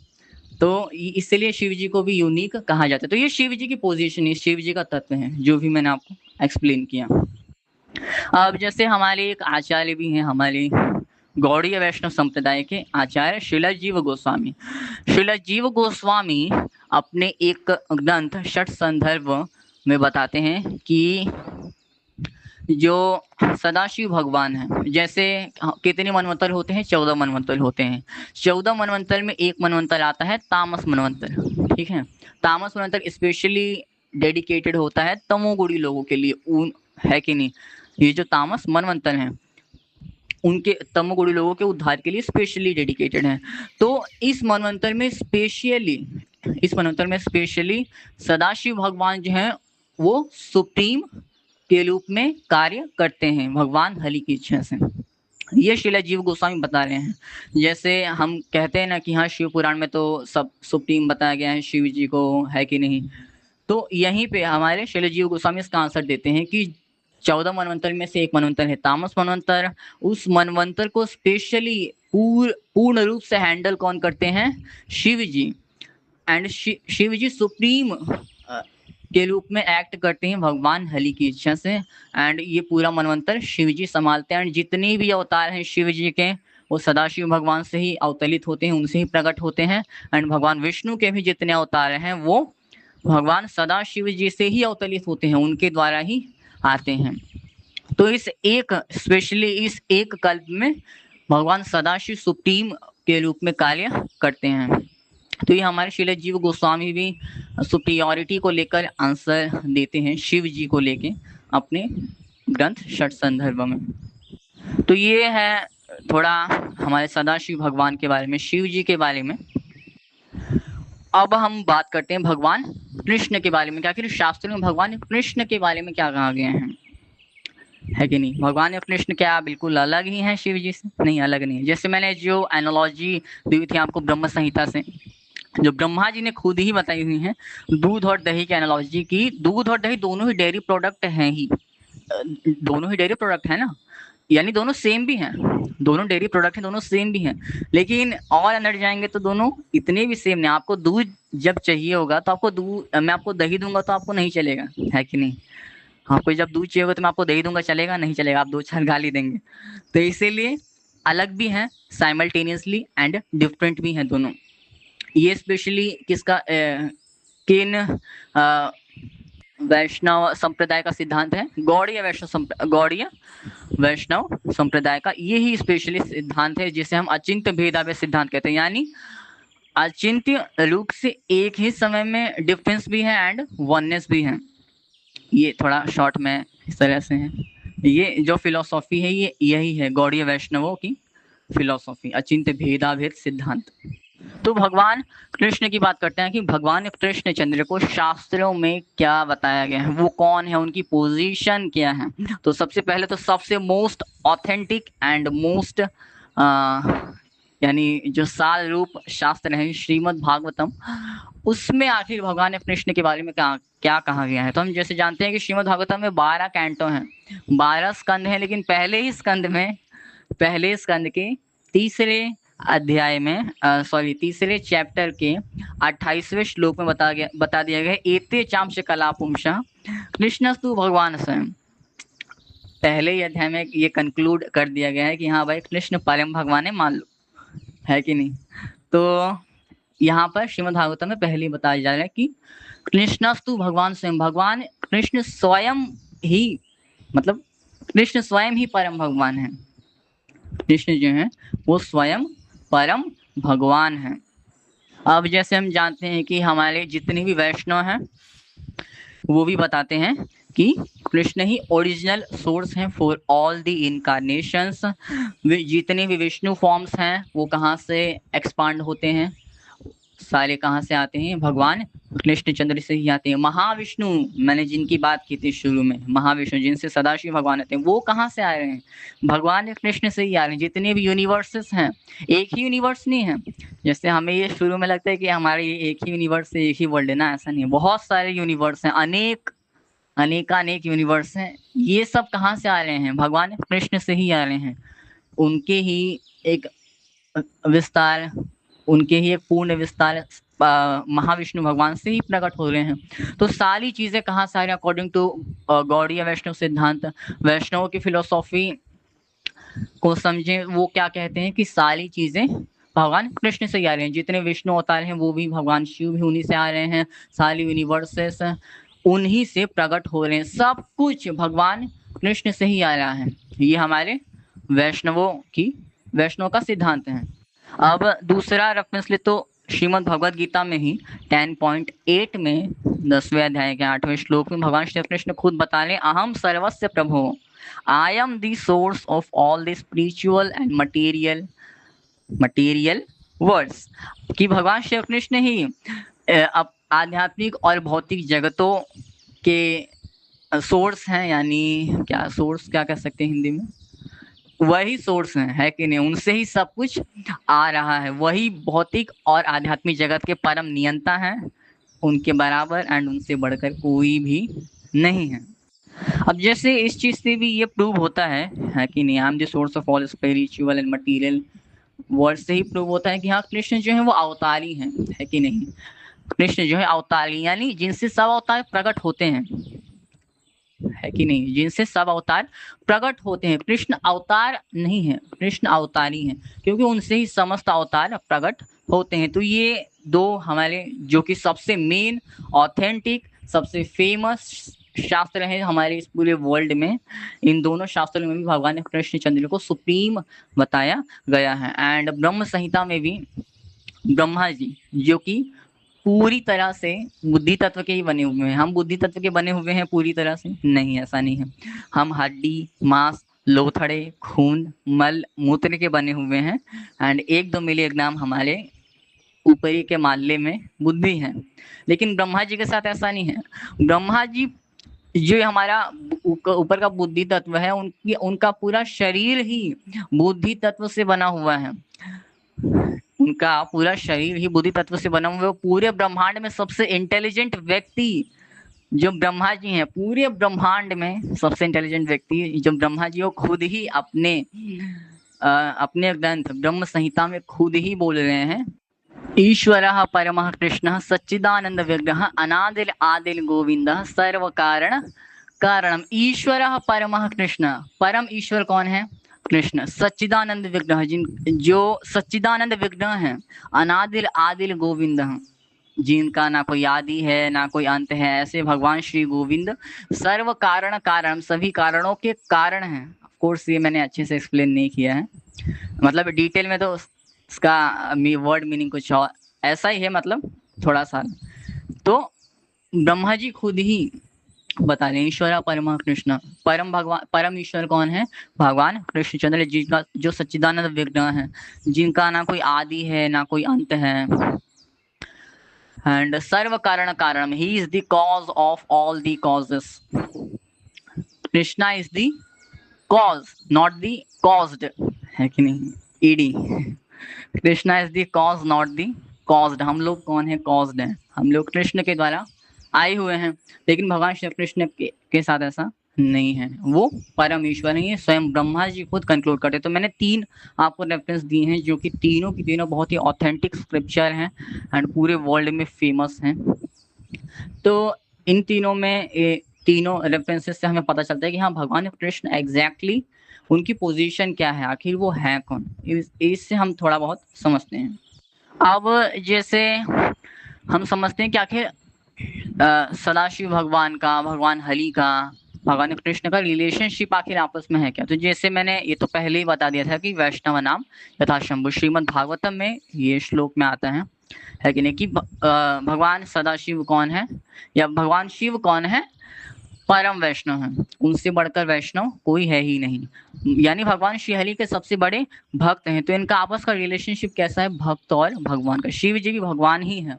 तो इसलिए शिव जी को भी यूनिक कहा जाता है। तो ये शिव जी की पोजीशन है, शिव जी का तत्व है, जो भी मैंने आपको एक्सप्लेन किया। अब जैसे हमारे एक आचार्य भी हैं, हमारे गौड़ीय वैष्णव संप्रदाय के आचार्य श्रील जीव गोस्वामी। श्रील जीव गोस्वामी अपने एक ग्रंथ षट संदर्भ में बताते हैं कि जो सदाशिव भगवान है, जैसे कितने मनवंतर होते हैं? 14 मनवंतर होते हैं। 14 मनवंतर में एक मनवंतर आता है तामस मनवंतर, ठीक है? तामस मनवंतर स्पेशली डेडिकेटेड होता है तमोगुणी लोगों के लिए, है कि नहीं? ये जो तामस मनवंतर हैं उनके, तमोगुणी लोगों के उद्धार के लिए स्पेशली डेडिकेटेड है। तो इस मनवंतर में स्पेशली सदाशिव भगवान जो हैं वो सुप्रीम के रूप में कार्य करते हैं भगवान हरि की इच्छा से। ये श्रील जीव गोस्वामी बता रहे हैं। जैसे हम कहते हैं ना कि हाँ शिव पुराण में तो सब सुप्रीम बताया गया है शिव जी को, है कि नहीं? तो यहीं पे हमारे श्रील जीव गोस्वामी इसका आंसर देते हैं कि 14 मनवंतर में से एक मनवंतर है तामस मनवंतर। उस मनवंतर को स्पेशली पूर्ण रूप से हैंडल कौन करते हैं? शिव जी। एंड शिव जी सुप्रीम के रूप में एक्ट करते हैं भगवान हरि की इच्छा से। एंड ये पूरा मनवंतर शिव जी संभालते हैं। एंड जितने भी अवतार हैं शिव जी के, वो सदाशिव भगवान से ही अवतरित होते हैं, उनसे ही प्रकट होते हैं। एंड भगवान विष्णु के भी जितने अवतार हैं वो भगवान सदाशिव जी से ही अवतरित होते हैं, उनके द्वारा ही आते हैं। तो इस एक कल्प में भगवान सदाशिव सुप्रीम के रूप में कार्य करते हैं। तो ये हमारे श्रील जीव गोस्वामी भी सुपीरियॉरिटी को लेकर आंसर देते हैं शिव जी को लेके अपने ग्रंथ षट संदर्भ में। तो ये है थोड़ा हमारे सदाशिव भगवान के बारे में, शिव जी के बारे में। अब हम बात करते हैं भगवान कृष्ण के बारे में। क्या कि शास्त्रों में भगवान कृष्ण के बारे में क्या कहा गया है कि नहीं? भगवान कृष्ण क्या बिल्कुल अलग ही हैं शिव जी से? नहीं, अलग नहीं है। जैसे मैंने जो एनालॉजी दी थी आपको ब्रह्म संहिता से, जो ब्रह्मा जी ने खुद ही बताई हुई है, दूध और दही की एनालॉजी की। दूध और दही दोनों ही डेयरी प्रोडक्ट हैं ही, दोनों ही डेयरी प्रोडक्ट है ना, यानी दोनों सेम भी हैं, दोनों डेयरी प्रोडक्ट हैं, दोनों सेम भी हैं। लेकिन और अंदर जाएंगे तो दोनों इतने भी सेम नहीं। आपको दूध जब चाहिए होगा तो आपको मैं आपको दही दूंगा तो आपको नहीं चलेगा, है कि नहीं? आपको जब दूध चाहिए होगा तो मैं आपको दही दूंगा, चलेगा? नहीं चलेगा, आप 2-4 गाली देंगे। तो इसीलिए अलग भी हैं साइमल्टेनियसली एंड डिफरेंट भी हैं दोनों। ये स्पेशली किसका किन वैष्णव संप्रदाय का सिद्धांत है, गौड़ीय वैष्णव संप्रदाय का यही स्पेशली सिद्धांत है जिसे हम अचिंत्य भेदाभेद सिद्धांत कहते हैं। यानी अचिंत्य रूप से एक ही समय में डिफरेंस भी है एंड वननेस भी है। ये थोड़ा शॉर्ट में इस तरह से है। ये जो फिलॉसफी है ये यही है गौड़ीय वैष्णवों की फिलॉसफी, अचिंत्य भेदाभेद सिद्धांत। तो भगवान कृष्ण की बात करते हैं कि भगवान कृष्ण चंद्र को शास्त्रों में क्या बताया गया है, वो कौन है, उनकी पोजीशन क्या है। तो सबसे पहले तो सबसे मोस्ट ऑथेंटिक एंड मोस्ट यानी जो सार रूप शास्त्र है श्रीमद् भागवतम, उसमें आखिर भगवान कृष्ण के बारे में क्या कहा गया है। तो हम जैसे जानते हैं कि श्रीमद् भागवतम में 12 कैंटो हैं, 12 स्कंद हैं, लेकिन पहले स्कंद के तीसरे अध्याय में तीसरे चैप्टर के 28वें श्लोक में बता दिया गया है एते चांश कला पुंसा कृष्णस्तु भगवान स्वयं। पहले ही अध्याय में ये कंक्लूड कर दिया गया है कि हाँ भाई कृष्ण परम भगवान है, मान लो, है कि नहीं। तो यहाँ पर श्रीमद् भागवतम में पहले ही बताया जा रहा है कि कृष्णस्तु भगवान स्वयं, भगवान कृष्ण स्वयं ही, मतलब कृष्ण स्वयं ही परम भगवान है। कृष्ण जो है वो स्वयं परम भगवान है। अब जैसे हम जानते हैं कि हमारे जितने भी वैष्णव हैं वो भी बताते हैं कि कृष्ण ही ओरिजिनल सोर्स हैं फॉर ऑल द इनकारनेशंस। जितने भी विष्णु फॉर्म्स हैं वो कहाँ से एक्सपांड होते हैं, सारे कहाँ से आते हैं, भगवान कृष्ण चंद्र से ही आते हैं। महाविष्णु, मैंने जिनकी बात की थी शुरू में, महाविष्णु जिनसे सदाशिव भगवान आते हैं, वो कहाँ से आ रहे हैं, भगवान कृष्ण से ही आ रहे हैं। जितने भी यूनिवर्सेस हैं, एक ही यूनिवर्स नहीं है। जैसे हमें ये शुरू में लगता है कि हमारे ये एक ही यूनिवर्स है, एक ही वर्ल्ड है ना, ऐसा नहीं है। बहुत सारे यूनिवर्स हैं, अनेक यूनिवर्स हैं। ये सब कहाँ से आ रहे हैं, भगवान कृष्ण से ही आ रहे हैं। उनके ही एक विस्तार, उनके ही एक पूर्ण विस्तार महाविष्णु भगवान से ही प्रकट हो रहे हैं। तो सारी चीजें कहाँ से आ रही हैं, अकॉर्डिंग टू गौड़ीय वैष्णव सिद्धांत, वैष्णव की फिलोसॉफी को समझे, वो क्या कहते हैं कि सारी चीजें भगवान कृष्ण से ही आ रहे हैं। जितने विष्णु अवतार हैं वो भी भगवान शिव भी उन्हीं से आ रहे हैं, सारी यूनिवर्सेस उन्हीं से प्रकट हो रहे हैं, सब कुछ भगवान कृष्ण से ही आ रहा है। ये हमारे वैष्णव का सिद्धांत है। अब दूसरा रेफरेंस ले तो श्रीमद् भगवद गीता में ही 10.8 में 10वें अध्याय के 8वें श्लोक में भगवान श्री कृष्ण खुद बता रहे, अहम सर्वस्य प्रभो, I am the source of all the spiritual and material words. कि भगवान श्री कृष्ण ही आध्यात्मिक और भौतिक जगतों के सोर्स हैं। यानी क्या सोर्स क्या कह सकते हैं हिंदी में, वही सोर्स है कि नहीं, उनसे ही सब कुछ आ रहा है। वही भौतिक और आध्यात्मिक जगत के परम नियंता हैं, उनके बराबर एंड उनसे बढ़कर कोई भी नहीं है। अब जैसे इस चीज से भी ये प्रूव होता है कि नहीं, I am the source of all spiritual and material word से ही प्रूव होता है कि हाँ कृष्ण जो है वो अवतारी हैं, है कि नहीं। कृष्ण जो है अवतारी, यानी जिनसे सब अवतार प्रकट होते हैं, है कि नहीं, जिनसे सब अवतार प्रकट होते हैं। कृष्ण अवतार नहीं है, कृष्ण अवतारी हैं, क्योंकि उनसे ही समस्त अवतार प्रकट होते हैं। तो ये दो हमारे जो कि सबसे मेन ऑथेंटिक सबसे फेमस शास्त्र है हमारे इस पूरे वर्ल्ड में, इन दोनों शास्त्रों में भी भगवान कृष्ण चंद्र को सुप्रीम बताया गया है। एंड ब्रह्म संहिता में भी ब्रह्मा जी जो कि पूरी तरह से बुद्धि तत्व के ही बने हुए हैं। हम बुद्धि तत्व के बने हुए हैं पूरी तरह से नहीं, ऐसा नहीं है। हम हड्डी, मांस, लोथड़े, खून, मल, मूत्र के बने हुए हैं एंड 1-2 मिलीग्राम हमारे ऊपरी के माले में बुद्धि है। लेकिन ब्रह्मा जी के साथ ऐसा नहीं है। ब्रह्मा जी जो हमारा ऊपर का बुद्धि तत्व है, उनका पूरा शरीर ही बुद्धि तत्व से बना हुआ है। उनका पूरा शरीर ही बुद्धि तत्व से बना हुआ है। पूरे ब्रह्मांड में सबसे इंटेलिजेंट व्यक्ति जो ब्रह्मा जी हैं, पूरे ब्रह्मांड में सबसे इंटेलिजेंट व्यक्ति जो ब्रह्मा जी, वो खुद ही अपने ग्रंथ ब्रह्म संहिता में खुद ही बोल रहे हैं, ईश्वरः परमः कृष्णः सच्चिदानंद विग्रह अनादिर आदिर गोविंद सर्व कारण कारणम। ईश्वरः परमः कृष्ण, परम ईश्वर कौन है, कृष्ण। सच्चिदानंद विग्रह, जो सच्चिदानंद विग्रह हैं, अनादिर आदिर गोविंद, जिनका ना कोई आदि है ना कोई अंत है, ऐसे भगवान श्री गोविंद सर्व कारण कारण, सभी कारणों के कारण हैं। ऑफ कोर्स ये मैंने अच्छे से एक्सप्लेन नहीं किया है, मतलब डिटेल में तो उसका वर्ड मीनिंग कुछ और ऐसा ही है, मतलब थोड़ा सा। तो ब्रह्मा जी खुद ही बता रहे हैं, ईश्वर परम कृष्ण, परम भगवान, परम ईश्वर कौन है? भगवान कृष्णचंद्र जी का जो सच्चिदानंद विग्रह है, जिनका ना कोई आदि है ना कोई अंत है, एंड सर्व कारण कारण, he is the cause of all the causes. Krishna is the cause, not the caused, है कि नहीं? ED, Krishna is the cause not the caused. हम लोग कौन है? कॉज्ड है। हम लोग कृष्ण के द्वारा आए हुए हैं, लेकिन भगवान श्री कृष्ण के साथ ऐसा नहीं है, वो परम ईश्वर नहीं है, स्वयं ब्रह्मा जी खुद कंक्लूड करते। तो मैंने 3 आपको रेफरेंस दिए हैं, जो कि तीनों की तीनों बहुत ही ऑथेंटिक स्क्रिप्चर हैं एंड पूरे वर्ल्ड में फेमस हैं। तो इन तीनों में तीनों रेफरेंसेस से हमें पता चलता है कि हाँ, भगवान कृष्ण एग्जैक्टली उनकी पोजीशन क्या है, आखिर वो है कौन, इससे हम थोड़ा बहुत समझते हैं। अब जैसे हम समझते हैं कि आखिर सदाशिव भगवान का, भगवान हरि का, भगवान कृष्ण का रिलेशनशिप आखिर आपस में है क्या। तो जैसे मैंने ये तो पहले ही बता दिया था कि वैष्णव नाम यथा शंभु, श्रीमद् भागवतम में ये श्लोक में आता है कि नहीं, कि भगवान सदाशिव कौन है, या भगवान शिव कौन है? परम वैष्णव है, उनसे बढ़कर वैष्णव कोई है ही नहीं, यानी भगवान श्री हरि के सबसे बड़े भक्त हैं। तो इनका आपस का रिलेशनशिप कैसा है? भक्त और भगवान का। शिव जी भी भगवान ही है,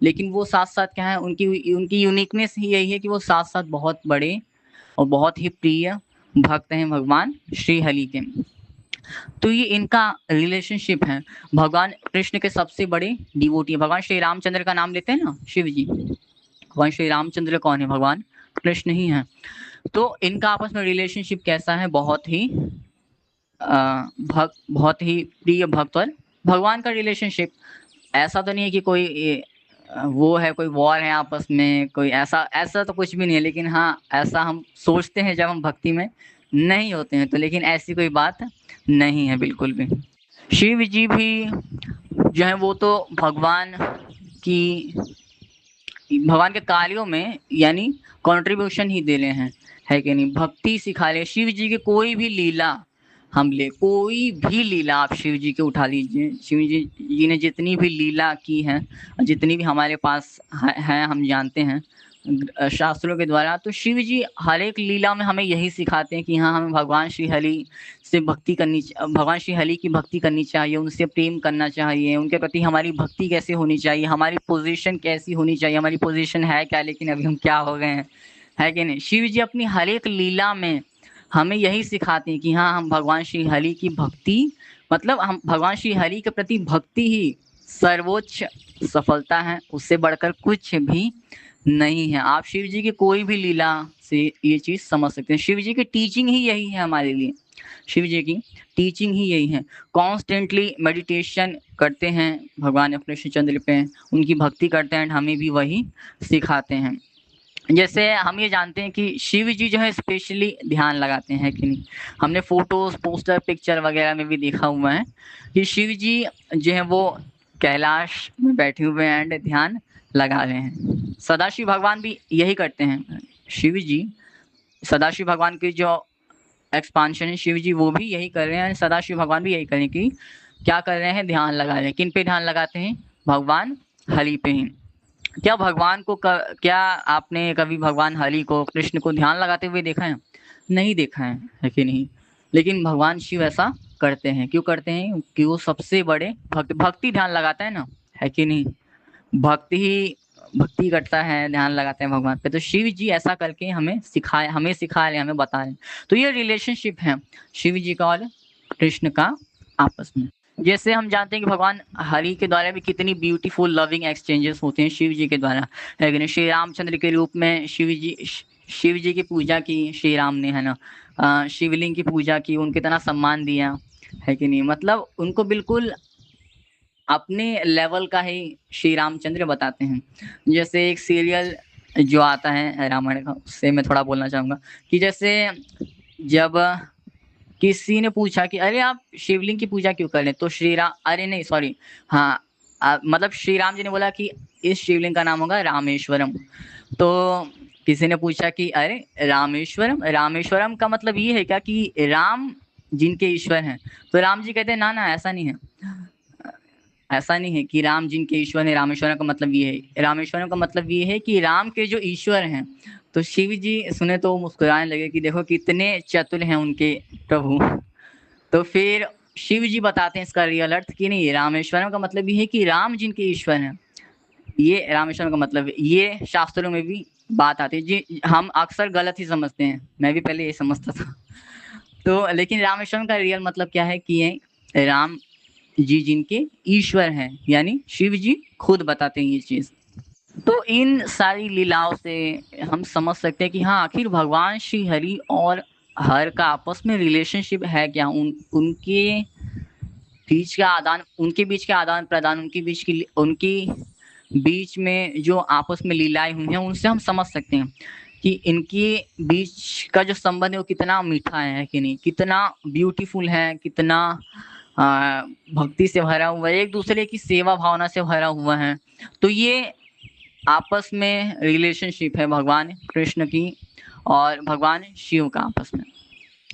लेकिन वो साथ साथ क्या है, उनकी उनकी यूनिकनेस ही यही है कि वो साथ साथ बहुत बड़े और बहुत ही प्रिय भक्त हैं भगवान श्री हरि के। तो ये इनका रिलेशनशिप है। भगवान कृष्ण के सबसे बड़े डिवोटी, भगवान श्री रामचंद्र का नाम लेते हैं ना शिव जी, भगवान श्री रामचंद्र कौन है? भगवान कृष्ण ही है। तो इनका आपस में रिलेशनशिप कैसा है? बहुत ही बहुत ही प्रिय भक्त और भगवान का रिलेशनशिप। ऐसा तो नहीं है कि कोई वो है, कोई वॉर है आपस में, कोई ऐसा ऐसा तो कुछ भी नहीं है, लेकिन हाँ, ऐसा हम सोचते हैं जब हम भक्ति में नहीं होते हैं तो, लेकिन ऐसी कोई बात नहीं है बिल्कुल भी। शिव जी भी जो है वो तो भगवान की, भगवान के कार्यों में यानी कंट्रीब्यूशन ही दे रहे हैं, है कि नहीं? भक्ति सिखा रहे। शिव जी की कोई भी लीला हम ले, कोई भी लीला आप शिव जी के उठा लीजिए, शिव जी ने जितनी भी लीला की है, जितनी भी हमारे पास है हम जानते हैं शास्त्रों के द्वारा, तो शिव जी हर एक लीला में हमें यही सिखाते हैं कि हाँ, हमें भगवान श्री हरि से भक्ति करनी, भगवान श्री हरि की भक्ति करनी चाहिए, उनसे प्रेम करना चाहिए, उनके प्रति हमारी भक्ति कैसे होनी चाहिए, हमारी पोजीशन कैसी होनी चाहिए, हमारी पोजीशन है क्या, लेकिन अभी हम क्या हो गए हैं, है कि नहीं? शिव जी अपनी हर एक लीला में हमें यही सिखाते हैं कि हाँ, हम भगवान श्री हरि की भक्ति, मतलब हम भगवान श्री हरि के प्रति भक्ति ही सर्वोच्च सफलता है, उससे बढ़कर कुछ भी नहीं है। आप शिव जी की कोई भी लीला से ये चीज समझ सकते हैं। शिव जी की टीचिंग ही यही है हमारे लिए, शिव जी की टीचिंग ही यही है। कॉन्स्टेंटली मेडिटेशन करते हैं भगवान कृष्णचंद्र पे, उनकी भक्ति करते हैं, हमें भी वही सिखाते हैं। जैसे हम ये जानते हैं कि शिव जी जो है स्पेशली ध्यान लगाते हैं कि नहीं, हमने फोटोज, पोस्टर, पिक्चर वगैरह में भी देखा हुआ है कि शिव जी जो है वो कैलाश में बैठे हुए हैं एंड ध्यान लगा रहे हैं। सदाशिव भगवान भी यही करते हैं। शिव जी, सदाशिव भगवान की जो एक्सपांशन है, शिव जी वो भी यही कर रहे हैं, सदाशिव भगवान भी यही कर रहे हैं कि क्या कर रहे हैं? ध्यान लगा रहे हैं। किन पे ध्यान लगाते हैं? भगवान हरि पे ही। क्या भगवान को क्या आपने कभी भगवान हरि को, कृष्ण को ध्यान लगाते हुए देखा है? नहीं देखा है कि नहीं? लेकिन भगवान शिव ऐसा करते हैं। क्यों करते हैं? कि वो सबसे बड़े भक्ति ध्यान लगाता है ना, है कि नहीं? भक्ति ही भक्ति करता है, ध्यान लगाते हैं भगवान पे। तो शिव जी ऐसा करके हमें सिखा रहे, हमें बता रहे हैं। तो ये रिलेशनशिप है शिव जी का और कृष्ण का आपस में। जैसे हम जानते हैं कि भगवान हरि के द्वारा भी कितनी ब्यूटीफुल लविंग एक्सचेंजेस होते हैं शिव जी के द्वारा, लेकिन श्री रामचंद्र के रूप में शिव जी की पूजा की श्री राम ने, है ना, शिवलिंग की पूजा की, उनके इतना सम्मान दिया, है कि नहीं? मतलब उनको बिल्कुल अपने लेवल का ही श्री रामचंद्र बताते हैं। जैसे एक सीरियल जो आता है रामायण का, उससे मैं थोड़ा बोलना चाहूँगा कि जैसे जब किसी ने पूछा कि अरे आप शिवलिंग की पूजा क्यों कर रहे हैं, तो श्री राम, अरे नहीं सॉरी, हाँ, मतलब श्री राम जी ने बोला कि इस शिवलिंग का नाम होगा रामेश्वरम। तो किसी ने पूछा कि अरे रामेश्वरम, रामेश्वरम का मतलब ये है क्या कि राम जिनके ईश्वर हैं? तो राम जी कहते हैं ना ना, ऐसा नहीं है, ऐसा नहीं है कि राम जिनके ईश्वर है। रामेश्वरम का मतलब ये है, रामेश्वरम का मतलब ये है कि राम के जो ईश्वर हैं। तो शिव जी सुने तो मुस्कुराने लगे कि देखो कितने चतुर हैं उनके प्रभु। तो फिर शिव जी बताते हैं इसका रियल अर्थ कि नहीं, रामेश्वरम का मतलब ये है कि राम जिनके ईश्वर हैं। ये रामेश्वरम का मतलब है। ये शास्त्रों में भी बात आती है जी, हम अक्सर गलत ही समझते हैं, मैं भी पहले ये समझता था। तो लेकिन रामेश्वरम का रियल मतलब क्या है कि ये राम जी जिनके ईश्वर हैं, यानी शिव जी खुद बताते हैं ये चीज। तो इन सारी लीलाओं से हम समझ सकते हैं कि हाँ, आखिर भगवान श्री हरि और हर का आपस में रिलेशनशिप है क्या, उनके बीच का आदान प्रदान, उनकी बीच में जो आपस में लीलाएं हुई हैं, उनसे हम समझ सकते हैं कि इनके बीच का जो संबंध है वो कितना मीठा है कि नहीं, कितना ब्यूटीफुल है, कितना भक्ति से भरा हुआ है, एक दूसरे की सेवा भावना से भरा हुआ है। तो ये आपस में रिलेशनशिप है भगवान कृष्ण की और भगवान शिव का आपस में।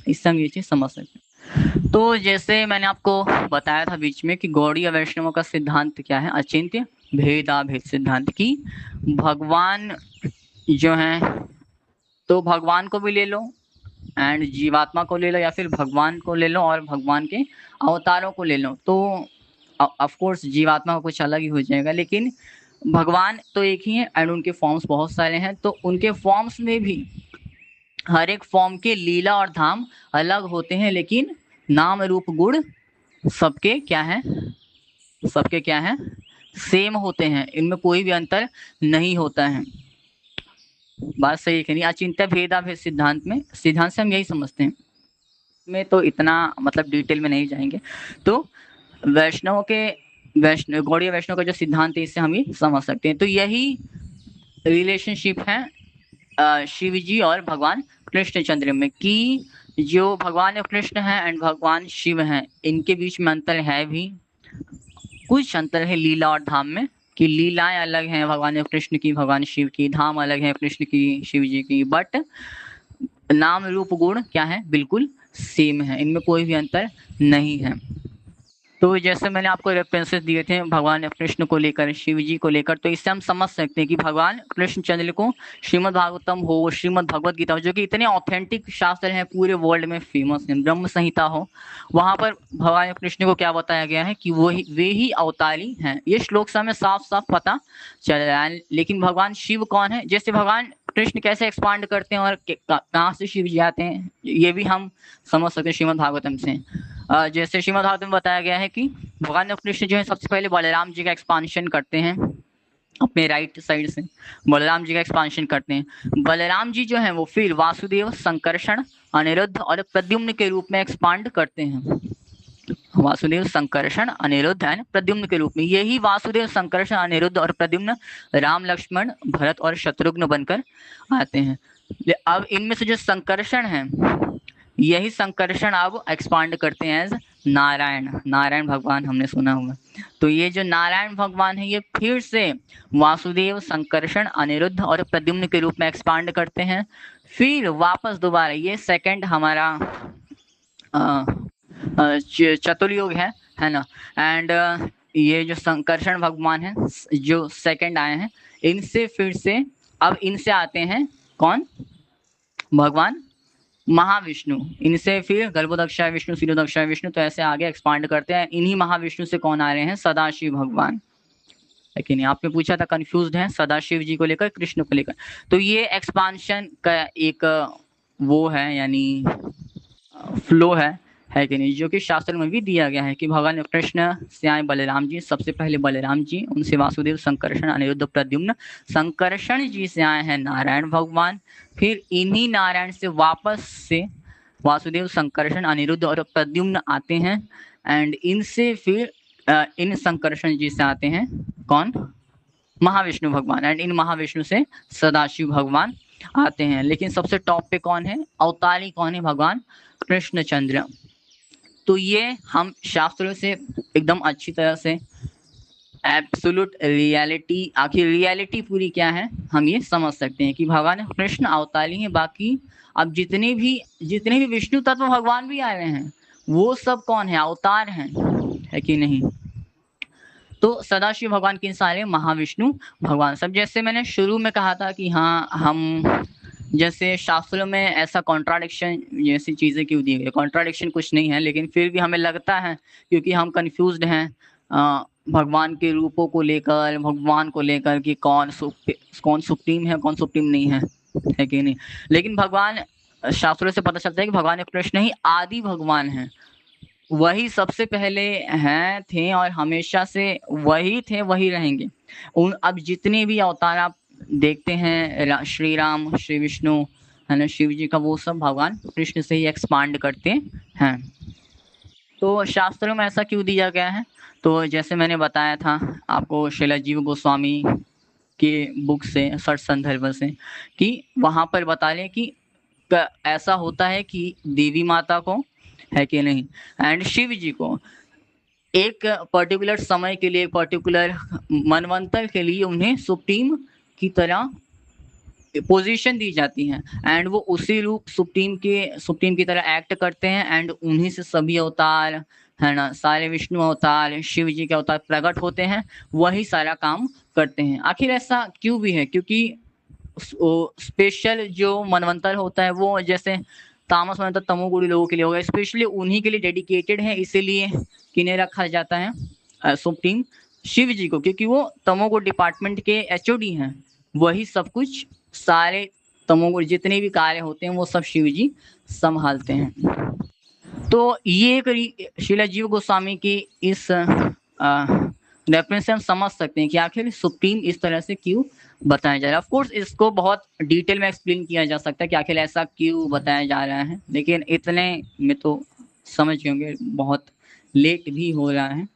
इससे हम ये चीज समझ सकते हैं। तो जैसे मैंने आपको बताया था बीच में कि गौड़ीय वैष्णवों का सिद्धांत क्या है, अचिंत्य भेदाभेद सिद्धांत की भगवान जो है, तो भगवान को भी ले लो एंड जीवात्मा को ले लो, या फिर भगवान को ले लो और भगवान के अवतारों को ले लो। तो ऑफ कोर्स जीवात्मा का कुछ अलग ही हो जाएगा, लेकिन भगवान तो एक ही है एंड उनके फॉर्म्स बहुत सारे हैं। तो उनके फॉर्म्स में भी हर एक फॉर्म के लीला और धाम अलग होते हैं, लेकिन नाम रूप गुण सबके क्या है, सबके क्या है, सेम होते हैं, इनमें कोई भी अंतर नहीं होता है। बात सही है कि नहीं? अचिंत्य भेदाभेद सिद्धांत में, सिद्धांत से हम यही समझते हैं। में तो इतना मतलब डिटेल में नहीं जाएंगे। तो वैष्णव के वैष्णव गौड़ीय वैष्णव का जो सिद्धांत है, इससे हम ये समझ सकते हैं। तो यही रिलेशनशिप है शिव जी और भगवान कृष्णचंद्र में, कि जो भगवान कृष्ण है एंड भगवान शिव हैं, इनके बीच में अंतर है भी, कुछ अंतर है लीला और धाम में, कि लीलाएं अलग हैं भगवान कृष्ण की, भगवान शिव की, धाम अलग है कृष्ण की, शिव जी की, बट नाम रूप गुण क्या है, बिल्कुल सेम है, इनमें कोई भी अंतर नहीं है। तो जैसे मैंने आपको रेफरेंसेस दिए थे भगवान कृष्ण को लेकर, शिव जी को लेकर, तो इससे हम समझ सकते हैं कि भगवान कृष्णचंद्र को श्रीमद् भागवतम हो, श्रीमद् भगवत गीता हो, जो कि इतने ऑथेंटिक शास्त्र हैं, पूरे वर्ल्ड में फेमस है, ब्रह्म संहिता हो, वहां पर भगवान कृष्ण को क्या बताया गया है कि वे ही अवतारी हैं। ये श्लोक से हमें साफ साफ पता चल रहा है। लेकिन भगवान शिव कौन है, जैसे भगवान कृष्ण कैसे एक्सपांड करते हैं और कहाँ से शिव जी आते हैं, ये भी हम समझ सकते हैं श्रीमद् भागवतम से। जैसे श्रीमद् भागवत में बताया गया है कि भगवान कृष्ण जो है सबसे पहले बलराम जी का एक्सपांशन करते हैं, अपने राइट साइड से बलराम जी का एक्सपांशन करते हैं। बलराम जी जो हैं वो फिर वासुदेव, संकर्षण, अनिरुद्ध और प्रद्युम्न के रूप में एक्सपांड करते हैं। वासुदेव, संकर्षण, अनिरुद्ध एंड प्रद्युम्न के रूप में। यही वासुदेव, संकर्षण, अनिरुद्ध और प्रद्युम्न राम, लक्ष्मण, भरत और शत्रुघ्न बनकर आते हैं। अब इनमें से जो संकर्षण है, यही संकर्षण अब एक्सपांड करते हैं एज नारायण। नारायण भगवान हमने सुना होगा। तो ये जो नारायण भगवान है, ये फिर से वासुदेव, संकर्षण, अनिरुद्ध और प्रद्युम्न के रूप में एक्सपांड करते हैं। फिर वापस दोबारा ये सेकंड हमारा चतुर्युग है ना। एंड ये जो संकर्षण भगवान है, जो सेकंड आए हैं, इनसे फिर से अब इनसे आते हैं कौन, भगवान महाविष्णु। इनसे फिर गर्भोदक्षाय विष्णु, शिरोदक्षाय विष्णु, तो ऐसे आगे एक्सपांड करते हैं। इन्हीं महाविष्णु से कौन आ रहे हैं, सदाशिव भगवान। लेकिन आपने पूछा था कंफ्यूज्ड है सदाशिव जी को लेकर, कृष्ण को लेकर। तो ये एक्सपांशन का एक वो है, यानी फ्लो है कि नहीं, जो कि शास्त्र में भी दिया गया है कि भगवान कृष्ण से आए बलराम जी, सबसे पहले बलराम जी, उनसे वासुदेव, संकर्षण, अनिरुद्ध, प्रद्युम्न। संकर्षण जी से आए हैं नारायण भगवान, फिर इन्हीं नारायण से वापस से वासुदेव, संकर्षण, अनिरुद्ध और प्रद्युम्न आते हैं। एंड इनसे फिर इन संकर्षण जी से आते हैं कौन, महाविष्णु भगवान। एंड इन महाविष्णु से सदाशिव भगवान आते हैं। लेकिन सबसे टॉप पे कौन है, अवतारी कौन है, भगवान कृष्णचंद्र। तो ये हम शास्त्रों से एकदम अच्छी तरह से एब्सोल्यूट रियलिटी, आखिर रियलिटी पूरी क्या है हम ये समझ सकते हैं कि भगवान कृष्ण अवतार ही हैं। बाकी अब जितने भी विष्णु तत्व भगवान भी आ रहे हैं वो सब कौन है, अवतार हैं, है कि नहीं। तो सदाशिव भगवान किन सारे, महाविष्णु भगवान सब। जैसे मैंने शुरू में कहा था कि हाँ हम जैसे शास्त्रों में ऐसा कॉन्ट्राडिक्शन जैसी चीज़ें क्यों दी गई, कॉन्ट्राडिक्शन कुछ नहीं है लेकिन फिर भी हमें लगता है क्योंकि हम कंफ्यूज्ड हैं भगवान के रूपों को लेकर, भगवान को लेकर कि कौन सुप्रीम है कौन सुप्रीम नहीं है कि नहीं। लेकिन भगवान शास्त्रों से पता चलता है कि भगवान कृष्ण ही आदि भगवान हैं, वही सबसे पहले हैं थे और हमेशा से वही थे वही रहेंगे। उन अब जितने भी अवतार आप देखते हैं श्री राम, श्री विष्णु, है ना, शिव जी का, वो सब भगवान कृष्ण से ही एक्सपांड करते हैं। तो शास्त्रों में ऐसा क्यों दिया गया है, तो जैसे मैंने बताया था आपको श्रील जीव गोस्वामी के बुक से सठ संदर्भ से कि वहाँ पर बता रहे कि ऐसा होता है कि देवी माता को, है कि नहीं, एंड शिव जी को एक पर्टिकुलर समय के लिए, पर्टिकुलर मनवंतर के लिए उन्हें सुप्रीम की तरह पोजीशन दी जाती है एंड वो उसी रूप सुप्रीम की तरह एक्ट करते हैं एंड उन्हीं से सभी अवतार, है ना, सारे विष्णु अवतार, शिव जी के अवतार प्रकट होते हैं, वही सारा काम करते हैं। आखिर ऐसा क्यों भी है, क्योंकि स्पेशल जो मनवंतर होता है वो जैसे तामस मनवंतर तमोगुणी लोगों के लिए होगा, स्पेशली उन्हीं के लिए डेडिकेटेड है, इसीलिए किन्हें रखा जाता है सुप्रीम शिव जी को, क्योंकि वो तमोगुण डिपार्टमेंट के एचओडी हैं, वही सब कुछ सारे तमोगुण जितने भी कार्य होते हैं वो सब शिव जी संभालते हैं। तो ये एक श्रील जीव गोस्वामी की इस रेफरेंस से हम समझ सकते हैं कि आखिर सुप्रीम इस तरह से क्यों बताया जा रहा है। ऑफ कोर्स इसको बहुत डिटेल में एक्सप्लेन किया जा सकता है कि आखिर ऐसा क्यों बताया जा रहा है, लेकिन इतने में तो समझ गए होंगे, बहुत लेट भी हो रहा है।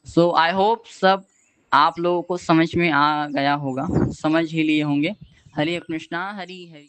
सो आई होप सब आप लोगों को समझ में आ गया होगा, समझ ही लिए होंगे। हरे कृष्णा, हरि हरि।